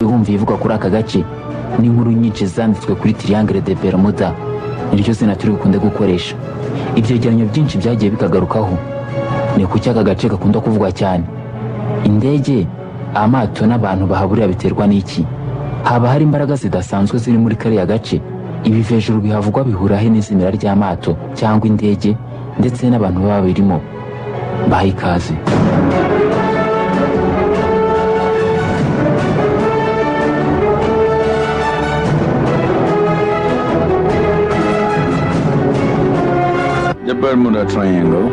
ihumva ivuga kuri aka gace n'inkuru nyinshi zanditswe kuri Triangle de Bermuda niryo zina turi bukunde gukoresha. Ibyegeranyo byinshi byagiye bikagarukaho. Ni kuki aka gace gakunda kuvugwa cyane? Indege, amato n'abantu bahaburira biterwa n'iki? Haba hari imbaraga zidasanzwe ziri muri kariya gace? Ibi hejuru bihavugwa bihura he n'izimira ry'amato cyangwa indege ndetse n'abantu baba birimo? Bahaye ikaze. The Bermuda Triangle,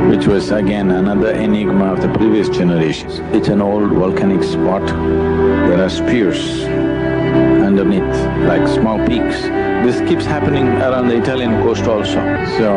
which was again another enigma of the previous generations. It's an old volcanic spot. There are spears underneath, like small peaks. This keeps happening around the Italian coast also. So,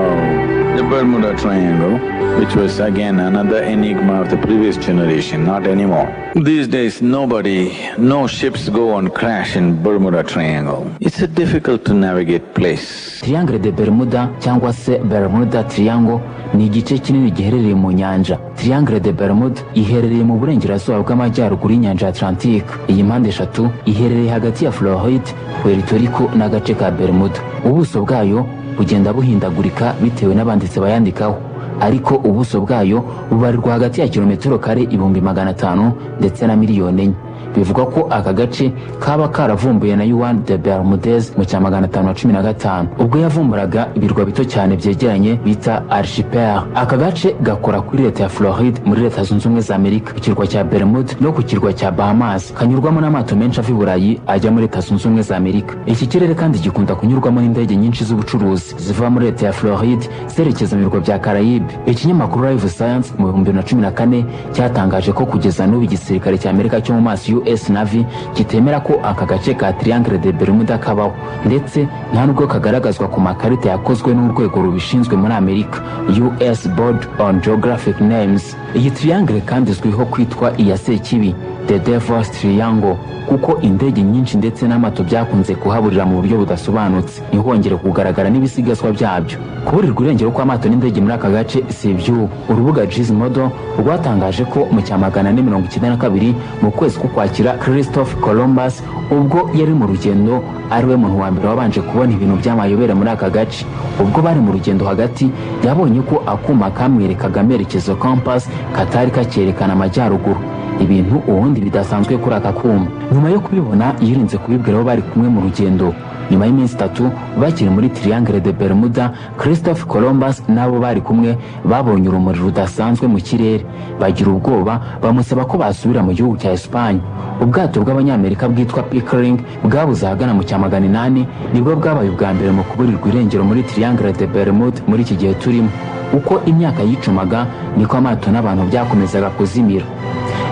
the Bermuda Triangle, which was again another enigma of the previous generation, not anymore. These days no ships go on crash in Bermuda Triangle. It's a difficult to navigate place. Triangle de Bermuda cyangwa se Bermuda Triangle ni igice kinini giherereye mu nyanja. Triangle de Bermuda iherereye mu burengerazuba bw'amajyaruguru y'inyanja Atlantique. Iyi mpande eshatu iherereye hagati ya Floride, Puerto Rico n'agace ka Bermuda. Ubuso bwayo bugenda buhindagurika bitewe n'abanditsi bayandikaho, ariko ubuso bwayo bubarirwa hagati ya kilometero kare 500,000 ndetse na miliyoni 4. Bivuga ko aka gace kaba karavumbuye na Juan de Bermudez mu 1515 ubwo yavumburaga ibirwa bito cyane byegeranye bita archipel. Aka gace gakora kuri leta ya Floride muri leta zunze ubumwe za Amerika, ku kirwa cya Bermuda no ku kirwa cya Bahamas, kanyurwamo n'amato menshi ava i Burayi ajya muri leta zunze ubumwe za Amerika. Iki kirere kandi gikunda kunyurwamo n'indege nyinshi z'ubucuruzi ziva muri leta ya Floride zerekeza mu birwa bya Caraïbes. Ikinyamakuru Live Science mu 2014 cyatangaje ko kugeza n'ubu igisirikare cya Amerika cyo mu maso US Navy kitemera ko aka gace ka Triangle de Bermuda kabaho, ndetse nta nubwo kagaragazwa ku makarita yakozwe n'urwego rubishinzwe muri Amerika, US Board on Geographic Names. Iyi triangle kandi izwiho kwitwa iya Sekibi, The Devil's Triangle, kuko indege nyinshi ndetse n'amato byakunze kuhaburira mu buryo budasobanutse, ntihongere kugaragara n'ibisigazwa byabyo. Kuburirwa irengero kw'amato n'indege muri aka gace si iby'ubu. Urubuga Gizmodo rwatangaje ko mu 1992 mu kwezi k'Ukwakira Christopher Columbus ubwo yari mu rugendo ariwe muntu wa mbere wabanje kubona ibintu by'amayobera muri aka gace. Ubwo bari mu rugendo hagati yabonye ko akuma kamwerekaga amerekezo compass katari kakerekana amajyaruguru, ibintu ubundi bidasanzwe kuri aka kuma. Nyuma yo kubibona yirinze kubibwira abo bari kumwe mu rugendo. Nyuma y'iminsi 3 bakiri muri Triangle de Bermuda, Christopher Columbus nabo bari kumwe babonye urumuri rudasanzwe mu kirere, bagira ubwoba bamusaba ko basubira mu gihugu cya Espagne. Ubwato bw'abanyamerika bwitwa Pickering bwabuze ahagana mu 800 nibwo bwabaye ubwa mbere mu kuburirwa irengero muri Triangle de Bermuda muri iki gihe turimo. Uko imyaka yicumaga niko amato n'abantu byakomezaga kuzimira.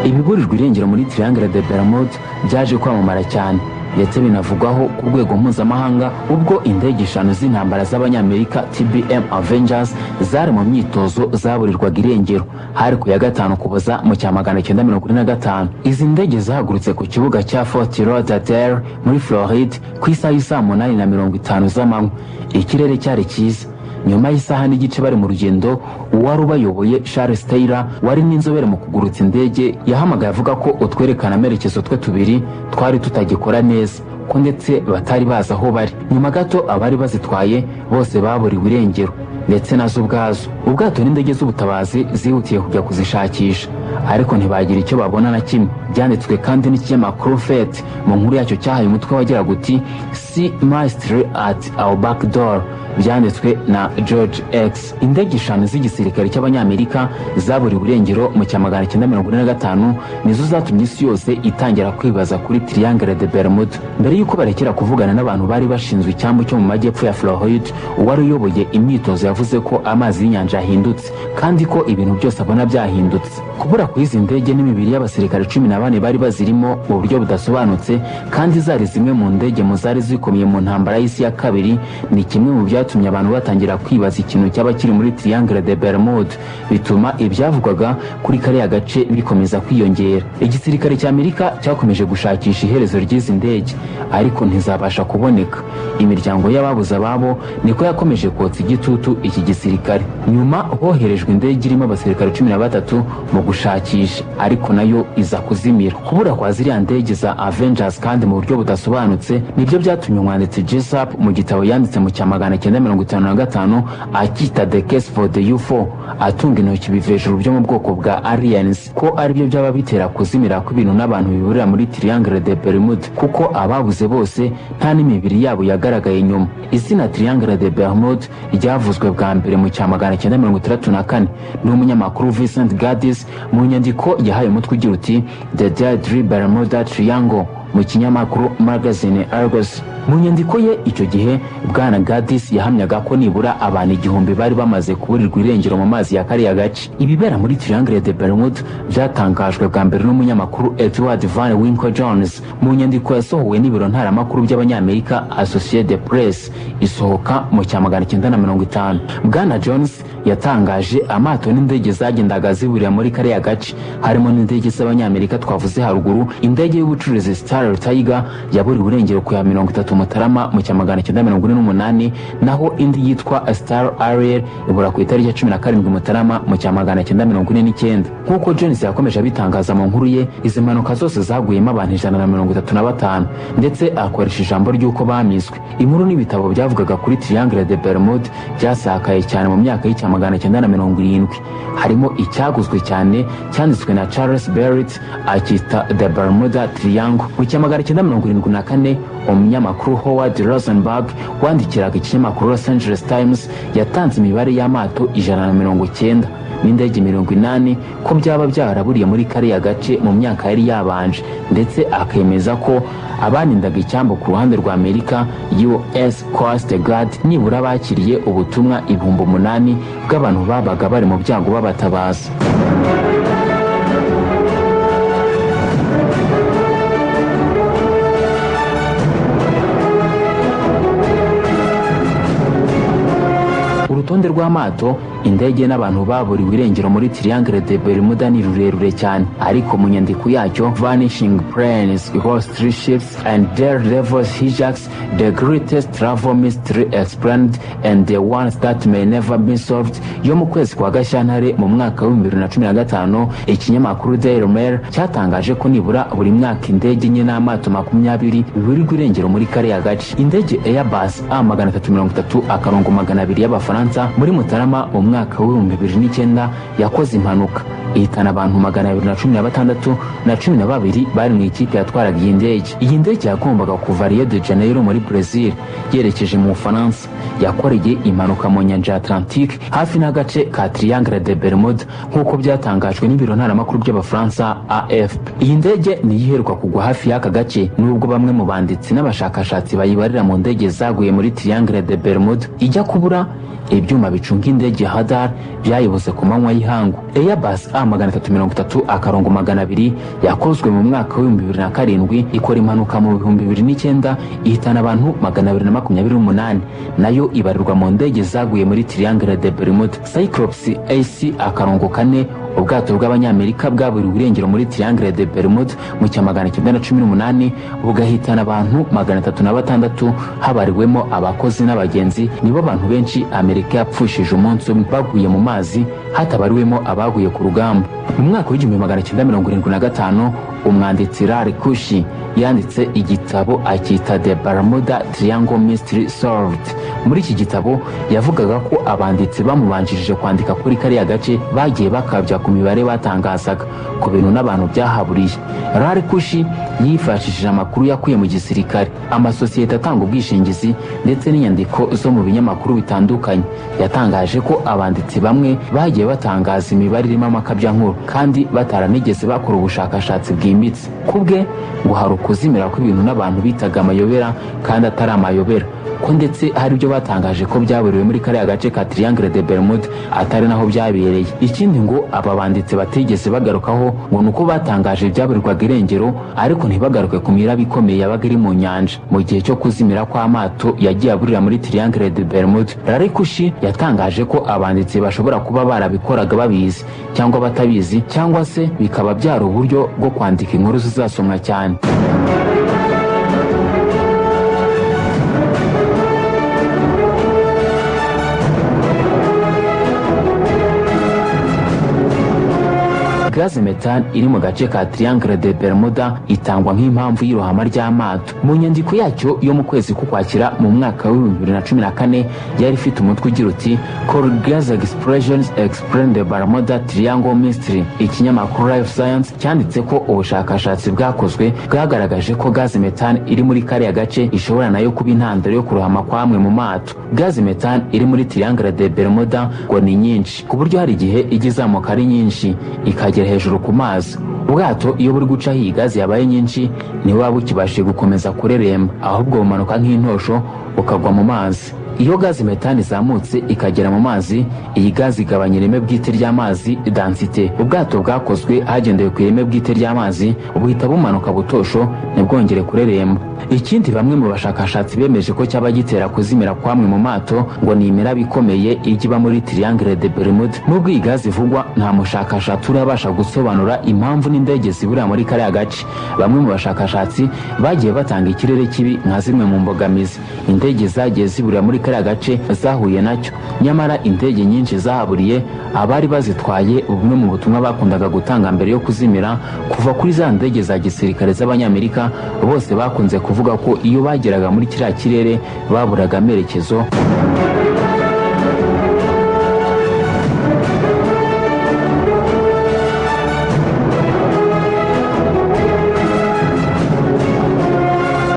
Ibiburirwa irengero muri Triangle de Bermuda byaje kwamamara cyane, ndetse binavugwaho ku rwego mpuzamahanga ubwo indege 5 z'intambara z'abanyamerika TBM Avengers zari mu myitozo zaburirwaga irengero hari ku ya 5 Ukuboza mu 1945. Izi ndege zahagurutse ku kibuga cya Fort Lauderdale muri Floride ku isaha y'isa 8:50 z'amanywa. Ikirere cyari cyiza. Nyuma y'isaha n'igice bari mu rugendo, uwari ubayoboye Charles Taylor wari n'inzobere mu kugurutsa indege yahamagaye avuga ko utwerekana amerekezo twe tubiri twari tutagikora neza, ko ndetse batari baza aho bari. Nyuma gato abari bazitwaye bose baburiwe irengero, ndetse nazo ubwazo. Ubwato n'indege z'ubutabazi zihutiye kujya kuzishakisha, ariko ntibagira icyo babona na kimwe. Byanditswe kandi n'ikinyamakuru Fate mu nkuru yacyo cyahaye umutwe wagira guti Sea Mystery at Our Back Door, byanditswe na George X. Indege 5 z'igisirikare cy'abanyamerika zaburiwe irengero mu 1945 nizo zatumye isi yose itangira kwibaza kuri Triangle de Bermuda. Mbere yuko barekera kuvugana n'abantu bari bashinzwe icyambu cyo mu majyepfo ya Floride, uwari uyoboye imyitozo yavuze ko amazi y'inyanja yahindutse kandi ko ibintu byose abona byahindutse. Kubura kw'izi ndege n'imibiri y'abasirikare 14 bari bazirimo mu buryo budasobanutse kandi zari zimwe mu ndege mu zari zikomeye mu ntambara y'isi ya kabiri, ni kimwe mu byatumye abantu batangira kwibaza ikintu cyaba kiri muri Triangle de Bermuda, bituma ibyavugwaga kuri kariya gace bikomeza kwiyongera. Igisirikare cya Amerika cyakomeje gushakisha iherezo ry'izi ndege, ariko ntizabasha kuboneka. Imiryango y'ababuze ababo niko yakomeje kotsa igitutu iki gisirikare. Nyuma hoherejwe indege irimo abasirikare 13 mu gushakisha, ariko nayo iza kuzimira. Kubura kwa ziriya ndege za Avengers kandi mu buryo budasobanutse nibyo byatumye umwanditsi Jessup mu gitabo yanditse mu cya 1955 akita The Case for the UFO atunga intoki bivejuru byo mu bwoko bwa aliens ko ari byo byaba bitera kuzimira kw'ibintu n'abantu biburira muri Triangle de Bermude, kuko ababuze bose nta n'imibiri yabo yagaragaye nyuma. Izina Triangle de Bermude ryavuzwe bwa mbere mu cya 1964 n'umunyamakuru Vincent Gaddis mu nyandiko yahaye umutwe ugira uti The Deadly Bermuda Triangle mu kinyamakuru magazine Argus. Mu nyandiko ye icyo gihe bwana Gaddis yahamyaga ko nibura abantu 1000 bari bamaze kuburirwa irengero mu mazi ya kariya gace. Ibibera muri Triangle de Bermude byatangajwe bwa mbere n'umunyamakuru Edward Van Winkle Jones mu nyandiko yasohowe n'ibiro ntaramakuru by'abanyamerika Associated Press isohoka mu cya 1950. Bwana Jones yatangaje amato n'indege zagendaga ziburira muri kariya gace, harimo n'indege z'abanyamerika twavuze haruguru. Indege y'ubucuruzi Star Tiger yaburiwe irengero ku ya 30 Mutarama mu cya 1948, naho indi yitwa Star Ariel ibura ku itariki 17 Mutarama mu cya 1949. Nk'uko Jones yakomeje abitangaza mu nkuru ye, izi mpanuka zose zaguyemo abantu 135 ndetse akoresha ijambo ry'uko bamiswe. Inkuru n'ibitabo byavugaga kuri Triangle de Bermude byasakaye cyane mu myaka y'icya 1970, harimo icyaguzwe cyane cyanditswe na Charles Barrett akita The Bermuda Triangle. Mu cya 1974 umunyamakuru Howard Rosenberg wandikiraga ikinyamakuru Los Angeles Times yatanze imibare y'amato 190 n'indege 80 ko byaba byaraburiye muri kariya gace mu myaka yari yabanje, ndetse akemeza ko abanindaga icyambu ku ruhande rwa Amerika US Coast Guard nibura bakiriye ubutumwa 8,000 bw'abantu babaga bari mu byago babatabaza. Urutonde rw'amato, indege n'abantu baburiwe irengero muri Triangle de Bermuda ni rurerure cyane, ariko mu nyandiko yacyo Vanishing Planes, Ghost Ships and Daredevil Hijacks, The Greatest Travel Mystery Explained and the Ones That May Never Be Solved yo mu kwezi kwa Gashyantare mu mwaka wa 2015, ikinyamakuru Daily Mail cyatangaje ko nibura buri mwaka indege nye n'amato 20 biburirwa irengero muri kariya gace. Indege Airbus A330-200 y'Abafaransa muri Mutarama umwaka wa 2009 yakoze impanuka ihitana abantu 216 na 12 bari mu ikipe yatwaraga iyi ndege. Iyi ndege yagombaga kuva Rio de Janeiro muri Brazil yerekeje mu Bufaransa, yakoreye impanuka mu nyanja Atlantique hafi n'agace ka Triangle de Bermude nk'uko byatangajwe n'ibiro ntaramakuru by'Abafaransa AFP. Iyi ndege niyiheruka kugwa hafi y'aka gace, nubwo bamwe mu banditsi n'abashakashatsi bayibarira mu ndege zaguye muri Triangle de Bermude. Ijya kubura ibyuma bicunga indege radar byayibuze ku manywa y'ihangu. Airbus A330-200 yakozwe mu mwaka wa 2007 ikora impanuka mu 2009 ihitana abantu 228, nayo ibarirwa mu ndege zaguye muri Triangle de Bermude. Cyclops AC-4 ubwato bw'abanyamerika bwaburiwe irengero muri Triangle de Bermude mu cya 1918 bugahitana abantu 306, habariwemo abakozi n'abagenzi. Nibo abantu benshi Amerika yapfushije umunsi umwe baguye mu mazi, hatabariwemo abaguye ku rugamba. Mu mwaka wa 1975 umwanditsi Larry Kushi yanditse igitabo akita The Bermuda Triangle Mystery Solved. Muri iki gitabo yavugaga ko abanditsi bamubanjirije kwandika kuri kariya gace bagiye bakabya ku mibare batangazaga ku bintu n'abantu byahaburiye. Larry Kushi yifashishije amakuru yakuye mu gisirikare, amasosiyete atanga ubwishingizi ndetse n'inyandiko zo mu binyamakuru bitandukanye. Yatangaje ko abanditsi bamwe bagiye batangaza imibare irimo amakabyankuru kandi bataranigeze bakora ubushakashatsi bwimbitse. Kubwe ngo hari ukuzimira kw'ibintu n'abantu bitaga amayobera kandi atari amayobera, ko ndetse hari ibyo batangaje ko byaburiwe muri kariya gace ka Triangle de Bermude atari naho byabereye. Ikindi ngo aba banditsi batigeze bagarukaho ngo nuko batangaje byaburirwaga irengero ariko ntibagaruke ku miraba ikomeye yabaga iri mu nyanja mu gihe cyo kuzimira kw'amato yagiye aburira muri Triangle de Bermude. Larry Kushi yatangaje ko abanditsi bashobora kuba barabikoraga babizi cyangwa batabizi, cyangwa se bikaba byari uburyo bwo kwandika inkuru zizasomwa cyane. gaze metane iri mu gace ka Triangle de Bermuda itangwa nk'impamvu y'irohama ry'amato. Mu nyandiko yacyo yo mu kwezi k'Ukwakira mu mwaka wa 2014 yari ifite umutwe ugira uti Cold Gas Explosions Explain the Bermuda Triangle Mystery. Ikinyamakuru Life Science cyanditse ko ubushakashatsi bwakozwe bwagaragaje ko gaze metane iri muri kariya gace ishobora nayo kuba intandaro yo kurohama kwamwe mu mato. Gaze metane iri muri Triangle de Bermuda ngo ni nyinshi ku buryo hari igihe igizamuka ari nyinshi ikagera hejuru ku mazi. Ubwato iyo buri guca iyi gaze yabaye nyinshi ntiwaba ukibashije gukomeza kureremba, ahubwo bumanuka nk'intosho ukagwa mu mazi. Iyo gaze metane izamutse ikagera mu mazi, iyi gaze igabanya ireme bwite ry'amazi densite. Ubwato bwakozwe hagendewe ku ireme bwite ry'amazi buhita bumanuka butosho ntibwongere kureremba. Ikindi bamwe mu bashakashatsi bemeje ko cyaba gitera kuzimira kwamwe mu mato ngo ni imiraba ikomeye igiba muri Triangle de Bermuda. Nubwo iyi gaze ivugwa, nta mushakashatsi urabasha gusobanura impamvu n'indege zibura muri kariya gace. Bamwe mu bashakashatsi bagiye batanga ikirere kibi nka zimwe mu mbogamizi indege zagiye ziburira muri kariya gace zahuye nacyo. Nyamara indege nyinshi zahaburiye abari bazitwaye bumwe mu butumwa bakundaga gutanga mbere yo kuzimira kuva kuri za ndege za gisirikare z'Abanyamerika, bose bakunze kuvuga ko iyo bageraga muri kiriya kirere baburaga amerekezo.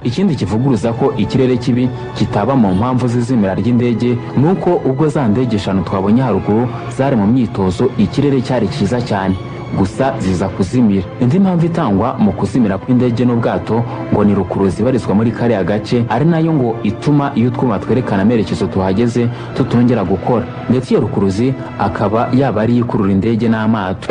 Ikindi kivuguruza ko ikirere kibi kitaba mu mpamvu z'izimira ry'indege nuko ubwo za ndege 5 twabonye haruguru zari mu myitozo ikirere cyari cyiza cyane, gusa ziza kuzimira. Indi mpamvu itangwa mu kuzimira kw'indege n'ubwato ngo ni rukuruzi ibarizwa muri kariya gace, ari nayo ngo ituma iyo twuma twerekana amerekezo tuhageze tutongera gukora, ndetse iyo rukuruzi akaba yaba ari ikurura indege n'amato.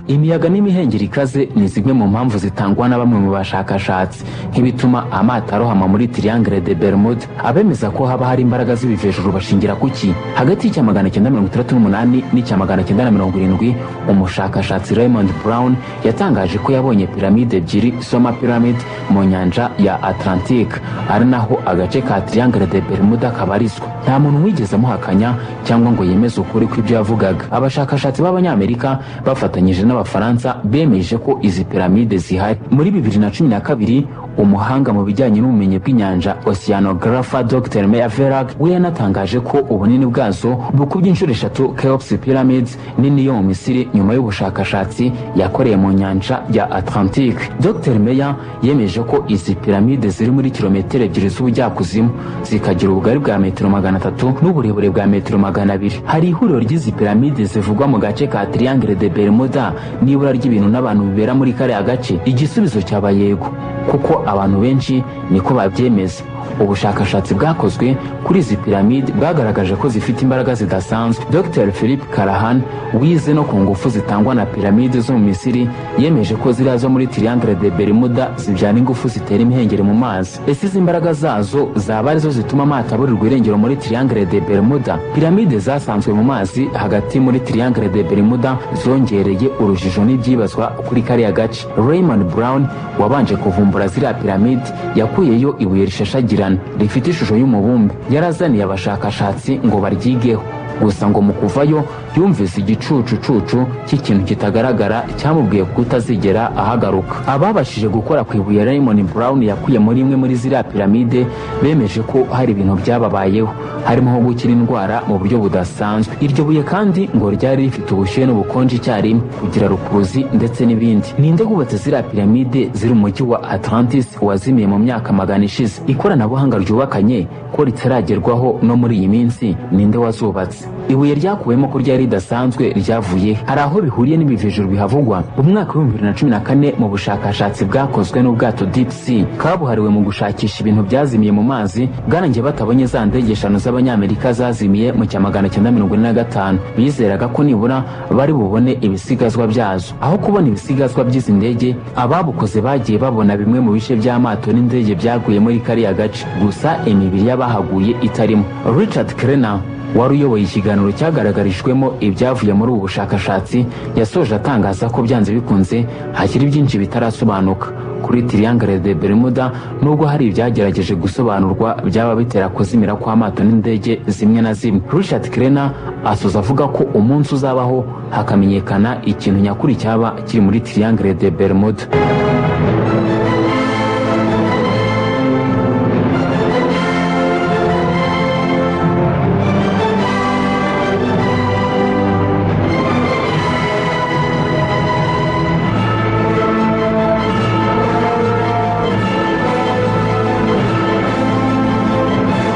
Imiyaga n'imihengeri ikaze ni zimwe mu mpamvu zitangwa na bamwe mu bashakashatsi nk'ibituma amato arohama muri Triangle de Bermuda. Abemeza ko haba hari imbaraga z'ibivejuru bashingira kuki? Hagati y'icya 1968 n'icya 1970 umushakashatsi Raymond Brown yatangaje ko yabonye piramide ebyiri Soma Pyramid mu nyanja ya Atlantique, ari naho agace ka Triangle de Bermuda kabarizwa. Nta muntu wigeze amuhakanya cyangwa ngo yemeze ukuri kw'ibyo yavugaga. Abashakashatsi b'Abanyamerika bafatanyije n'Abafaransa bemeje ko izi piramide zihari. Muri 2012 umuhanga mu bijyanye n'ubumenyi bw'inyanja Oceanographer Dr. Meyer Verlag we yanatangaje ko ubunini bwazo bukubye inshuro 3 Cheops Pyramids nini yo mu Misiri nyuma y'ubushakashatsi yakoreye mu nyanja ya Atlantique. Dr. Meyer yemeje ko izi piramide ziri muri kilometero 2 z'ubujyakuzimu zikagira ubugari bwa metero 300 n'uburebure bwa metero 200. Hari ihuriro ry'izi piramide zivugwa mu gace ka Triangle de Bermuda nibura ry'ibintu n'abantu bibera muri kariya gace. Igisubizo cyaba yego, kuko abantu benshi niko babyemeza. Ubushakashatsi bwakozwe kuri izi piramide bwagaragaje ko zifite imbaraga zidasanzwe. Dr. Philip Callahan wize no ku ngufu zitangwa na piramide zo mu Misiri yemeje ko ziriya zo muri Triangle de Bermuda zibyana ingufu zitera imihengeri mu mazi. Ese izi imbaraga zazo zaba arizo zituma amato aburirwa irengero muri Triangle de Bermuda? Piramide zasanzwe mu mazi hagati muri Triangle de Bermuda zongereye urujijo n'ibyibazwa kuri kariya gace. Raymond Brown wabanje kuvumbura ziriya piramide yakuyeyo ibuye rishashagirana rifite ishusho y'umubumbe. Yarazaniye abashakashatsi ngo baryigeho, gusa ngo mu kuvayo yumvise igicucucucu cy'ikintu kitagaragara cyamubwiye kutazigera ahagaruka. Ababashije gukora ku ibuye Raymond Brown yakuye muri imwe muri ziriya piramide bemeje ko hari ibintu byababayeho, harimo nko gukira indwara mu buryo budasanzwe. Iryo buye kandi ngo ryari rifite ubushyuhe n'ubukonje icyarimwe, kugira rukuruzi ndetse n'ibindi. Ninde wubatse ziriya piramide ziri mu mujyi wa Atlantis wazimiye mu myaka 100 ishize? Ikoranabuhanga ryubakanye ko ritaragerwaho no muri iyi minsi, ninde wazubatse? Ibuye ryakuwemo ko ryari ridasanzwe ryavuye. Hari aho bihuriye n'ibivejuru bihavugwa. Mu mwaka wa 2014 mu bushakashatsi bwakozwe n'ubwato Deep Sea kabuhariwe mu gushakisha ibintu byazimiye mu mazi, bwarangiye batabonye za ndege 5 z'Abanyamerika zazimiye mu cya 1945. Bizeraga ko nibura bari bubone ibisigazwa byazo. Aho kubona ibisigazwa by'izi ndege, ababukoze bagiye babona bimwe mu bice by'amato n'indege byaguye muri kariya gace, gusa imibiri y'abahaguye itarimo. Richard Krenner wari uyoboye ikiganiro cyagaragarijwemo ibyavuye muri ubu bushakashatsi yasoje atangaza ko byanze bikunze hakiri byinshi bitarasobanuka kuri Triangle de Bermuda, nubwo hari ibyagerageje gusobanurwa byaba bitera kuzimira kw'amato n'indege zimwe na zimwe. Richard Crenna asoza avuga ko umunsi uzabaho hakamenyekana ikintu nyakuri cyaba kiri muri Triangle de Bermuda.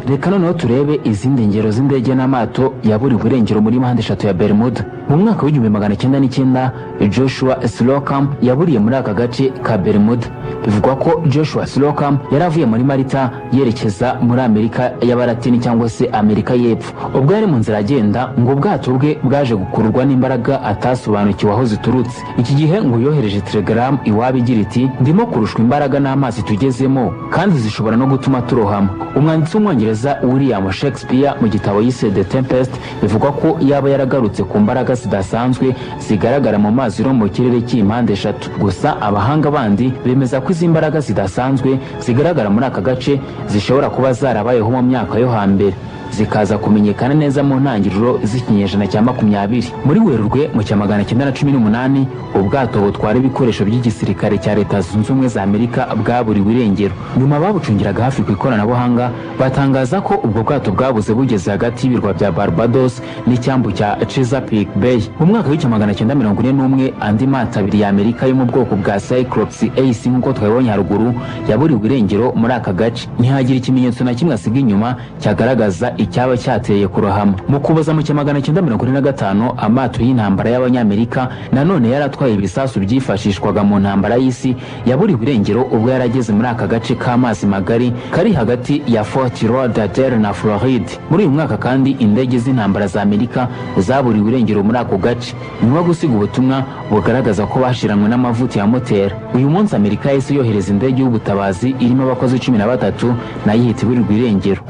Reka noneho turebe izindi ngero z'indege n'amato yaburiwe irengero muri mpande eshatu ya Bermuda. Mu mwaka w'1909 Joshua Slocum yaburiye muri aka gace ka Bermuda. Bivugwa ko Joshua Slocum yaravuye muri Malta yerekeza muri Amerika y'Abalatini cyangwa se Amerika y'Epfo. Ubwo yari mu nzira agenda ngo ubwato bwe bwaje gukururwa n'imbaraga atasobanukiwe aho ziturutse. Iki gihe ngo yohereje telegram iwabo igira iti ndimo kurushwa imbaraga n'amazi tugezemo kandi zishobora no gutuma turohama. Umwanditsi w'Umwongereza William Shakespeare mu gitabo yise The Tempest bivugwa ko yaba yaragarutse ku mbaraga zidasanzwe zigaragara mu mazi no mu kirere cy'impande eshatu. Gusa abahanga bandi bemeza ko izi mbaraga zidasanzwe zigaragara muri aka gace zishobora kuba zarabayeho mu myaka yo hambere, zikaza kumenyekana neza mu ntangiriro z'ikinyejana cya 20. Muri Werurwe mu cya 1918 ubwato butwara ibikoresho by'igisirikare cya Leta Zunze Ubumwe za Amerika bwaburiwe irengero. Nyuma babucungiraga hafi ku ikoranabuhanga batangaza ko ubwo bwato bwabuze bugeze hagati y'ibirwa bya Barbados n'icyambu cya Chesapeake Bay. Mu mwaka w'icya 1941 andi mato abiri ya Amerika yo mu bwoko bwa Cyclops Ace nk'uko twabonye haruguru yaburiwe irengero muri aka gace. Ntihagira ikimenyetso na kimwe asiga inyuma cyagaragaza icyaba cyateye kurohama. Mu kuboza mu cya 1945 amato y'intambara y'Abanyamerika nanone yaratwaye ibisasu byifashishwaga mu ntambara y'isi yaburiwe irengero ubwo yarageze muri aka gace k'amazi magari kari hagati ya Fort Lauderdale na Floride. Muri uyu mwaka kandi indege z'intambara za Amerika zaburiwe irengero muri ako gace nyuma gusiga ubutumwa bugaragaza ko bashiranwe n'amavuta ya moteri. Uyu munsi Amerika yahise yohereza indege y'ubutabazi irimo abakozi 13 nayo ihita iburirwa irengero.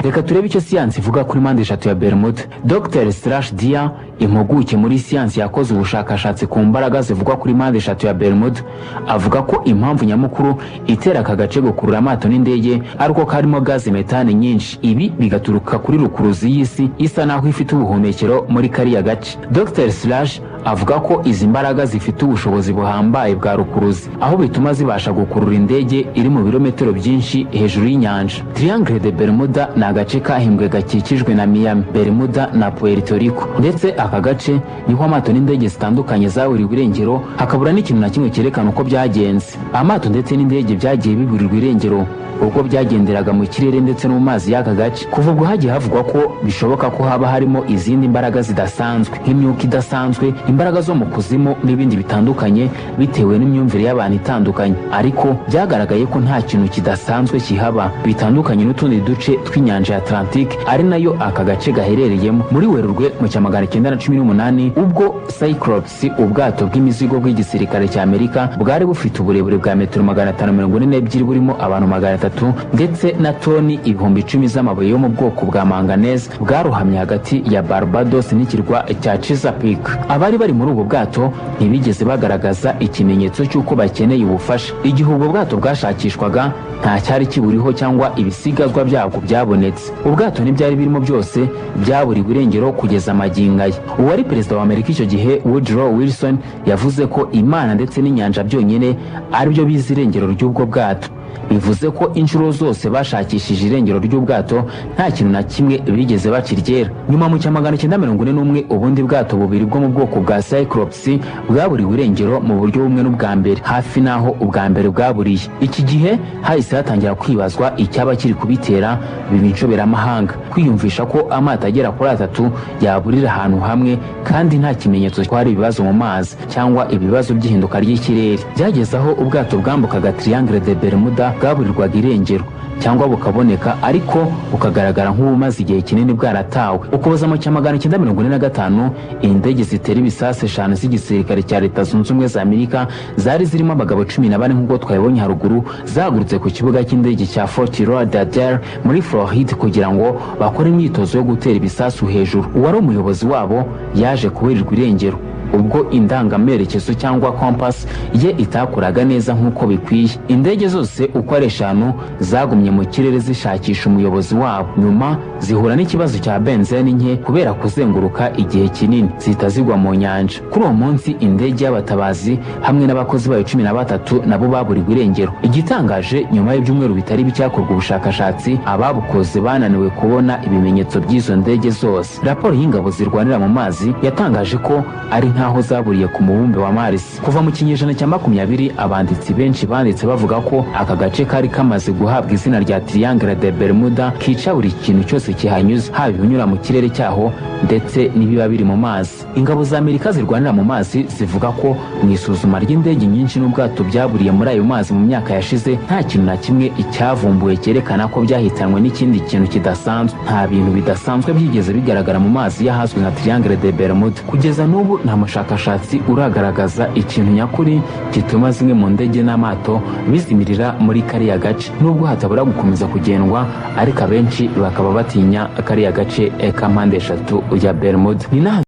Reka turebe icyo siyansi ivuga kuri mpande eshatu ya Bermuda. Dr. Dia, impuguke muri siyansi yakoze ubushakashatsi ku mbaraga zivugwa kuri mpande eshatu ya Bermuda, avuga ko impamvu nyamukuru itera aka gace gukurura amato n'indege ariko karimo gaze metane nyinshi. Ibi bigaturuka kuri rukuruzi y'isi isa naho ifite ubuhumekero muri kariya gace. Dr. avuga ko izi mbaraga zifite ubushobozi buhambaye bwa rukuruzi aho bituma zibasha gukurura indege iri mu birometero byinshi hejuru y'inyanja. Triangle de Bermuda ni agace kahimbwe gakikijwe na Miami, Bermuda na Puerto Rico, ndetse aka gace niho amato n'indege zitandukanye zaburiwe irengero hakabura n'ikintu na kimwe cyerekana uko byagenze. Amato ndetse n'indege byagiye biburirwa irengero ubwo byagenderaga mu kirere ndetse no mu mazi y'aka gace. Kuva ubwo hagiye havugwa ko bishoboka ko haba harimo izindi mbaraga zidasanzwe nk'imyuka idasanzwe, imbaraga zo mu kuzimu n'ibindi bitandukanye bitewe n'imyumvire y'abantu itandukanye, ariko byagaragaye ko nta kintu kidasanzwe kihaba bitandukanye n'utundi duce tw'inyanja ya Atlantique ari nayo aka gace gaherereyemo. Muri Werurwe mu cya 1918 ubwo Cyclops, ubwato bw'imizigo bw'igisirikare cya Amerika, bwari bufite uburebure bwa metero 542 burimo abantu 300 ndetse na toni 10,000 z'amabuye yo mu bwoko bwa manganese, bwarohamye hagati ya Barbados n'ikirwa cya Chesapeake. Abari bari muri ubu bwato ntibigeze bagaragaza ikimenyetso cy'uko bakeneye ubufasha. Igihe ubwo bwato bwashakishwaga nta cyari kiburiho cyangwa ibisigazwa byabwo byabonetse. Ubwato n'ibyari birimo byose byaburiwe irengero kugeza magingo aya. Uwari perezida wa Amerika icyo gihe Woodrow Wilson yavuze ko Imana ndetse n'inyanja byonyine ari byo bizi irengero ry'ubwo bwato. Bivuze ko inshuro zose bashakishije irengero ry'ubwato nta kintu na kimwe bigeze bakiryera. Nyuma mu cya 1941 ubundi bwato bubiri bwo mu bwoko bwa Cyclops bwaburiwe irengero mu buryo bumwe n'ubwa mbere hafi naho ubwa mbere bwaburiye. Iki gihe hahise hatangira kwibazwa icyaba kiri kubitera, biba inshoberamahanga kwiyumvisha ko amato agera kuri 3 yaburira ahantu hamwe kandi nta kimenyetso ko hari ibibazo mu mazi cyangwa ibibazo by'ihinduka ry'ikirere. Byageze aho ubwato bwambukaga Triangle de Bermuda Bermuda bwaburirwaga irengero cyangwa bukaboneka ariko bukagaragara nk'ubumaze igihe kinini bwaratawe. Ukuboza mu 1945 indege zitera ibisasu 5 z'igisirikare cya Leta Zunze Ubumwe za Amerika zari zirimo abagabo 14 nk'uko twabibonye haruguru zagurutse ku kibuga cy'indege cya Fort Lauderdale muri Florida kugira ngo bakore imyitozo yo gutera ibisasu hejuru. Uwari umuyobozi wabo yaje kuburirwa irengero ubwo indangamerekezo cyangwa compass ye itakoraga neza nk'uko bikwiye. Indege zose uko ari 5 zagumye mu kirere zishakisha umuyobozi wabo, nyuma zihura n'ikibazo cya benzene nke kubera kuzenguruka igihe kinini zitazigwa mu nyanja. Kuri uwo munsi indege y'abatabazi hamwe n'abakozi bayo 13 nabo baburirwa irengero. Igitangaje, nyuma y'ibyumweru bitari bicyakorwa ubushakashatsi, ababukoze bananiwe kubona ibimenyetso by'izo ndege zose. Raporo y'ingabo zirwanira mu mazi yatangaje ko ari nkaho zaburiye ku mubumbe wa Mars. Kuva mu kinyejana cya 20 abanditsi benshi banditse bavuga ko aka gace kari kamaze guhabwa izina rya Triangle de Bermuda, kica buri kintu cyose kihanyuze, haba ibinyura mu kirere cyaho ndetse n'ibiba biri mu mazi. Ingabo za Amerika zirwanira mu mazi zivuga ko mu isuzuma ry'indege nyinshi n'ubwato byaburiye muri ayo mazi mu myaka yashize nta kintu na kimwe icyavumbuwe cyerekana ko byahitanwe n'ikindi kintu kidasanzwe. Nta bintu bidasanzwe byigeze bigaragara mu mazi y'ahazwi nka Triangle de Bermuda. Kugeza n'ubu nta mushakashatsi uragaragaza ikintu nyakuri gituma zimwe mu ndege n'amato bizimirira muri kariya gace, nubwo hatabura gukomeza kugendwa ariko abenshi bakaba batinya kariya gace ka mpande eshatu ya Bermuda.